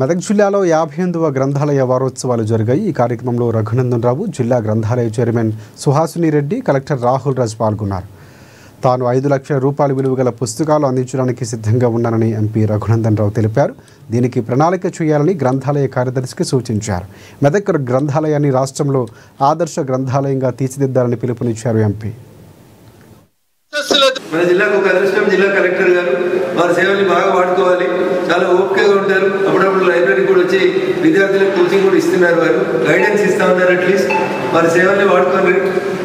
మెదక్ జిల్లాలో 58వ గ్రంథాలయ వారోత్సవాలు జరిగాయి. ఈ కార్యక్రమంలో రఘునందన్ రావు, జిల్లా గ్రంథాలయ చైర్మన్ సుహాసిని రెడ్డి, కలెక్టర్ రాహుల్ రాజ్ పాల్గొన్నారు. తాను 5 లక్షల రూపాయల విలువ గల పుస్తకాలు అందించడానికి సిద్ధంగా ఉన్నానని ఎంపీ రఘునందన్ రావు తెలిపారు. దీనికి ప్రణాళిక చేయాలని గ్రంథాలయ కార్యదర్శికి సూచించారు. మెదక్ గ్రంథాలయాన్ని రాష్ట్రంలో ఆదర్శ గ్రంథాలయంగా తీర్చిదిద్దాలని పిలుపునిచ్చారు ఎంపీ. మన జిల్లాకు ఒక అదృష్టం జిల్లా కలెక్టర్ గారు వారి సేవల్ని బాగా వాడుకోవాలి. చాలా ఓపికగా ఉంటారు. అప్పుడప్పుడు లైబ్రరీ కూడా వచ్చి విద్యార్థులకు కోచింగ్ కూడా ఇస్తున్నారు. వారు గైడెన్స్ ఇస్తూ ఉన్నారు. అట్లీస్ట్ వారి సేవల్ని వాడుకోవాలి.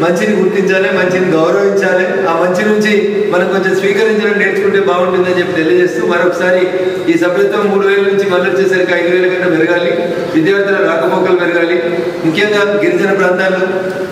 మంచిని గుర్తించాలి, మంచిని గౌరవించాలి. ఆ మంచి నుంచి మనం కొంచెం స్వీకరించడం నేర్చుకుంటే బాగుంటుందని చెప్పి తెలియజేస్తూ మరొకసారి ఈ సభ్యత్వం 3,000 నుంచి మళ్ళీ వచ్చేసరికి 5,000 కన్నా పెరగాలి. విద్యార్థుల రాకపోకలు పెరగాలి. ముఖ్యంగా గిరిజన ప్రాంతాలు,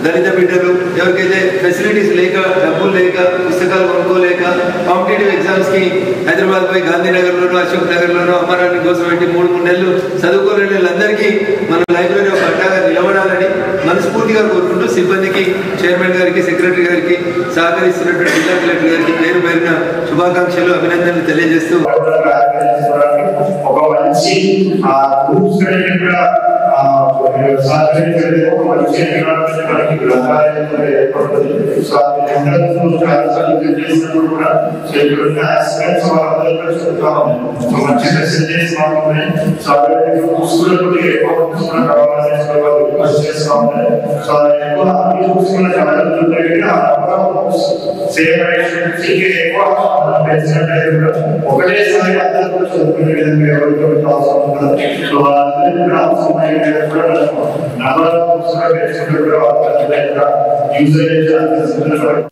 దళిత బిడ్డలు ఎవరికైతే ఫెసిలిటీస్ లేక, డబ్బులు లేక, పుస్తకాలు కొనుక్కోలేక కాంపిటేటివ్ ఎగ్జామ్స్ కి హైదరాబాద్ పోయి గాంధీనగర్లోనూ, అశోక్ నగర్లోనూ అమరాన్ని కోసం పెట్టి 3 నెలలు చదువుకోలేని వాళ్ళందరికీ మన లైబ్రరీ ఒక అడ్డాగా నిలబడాలని మనస్ఫూర్తిగా కోరుకుంటూ సిబ్బందికి, చైర్మన్ గారికి, సెక్రటరీ గారికి, సహకరిస్తున్నటువంటి జిల్లా కలెక్టర్ గారికి పేరు పేరున శుభాకాంక్షలు, అభినందనలు తెలియజేస్తూ number of users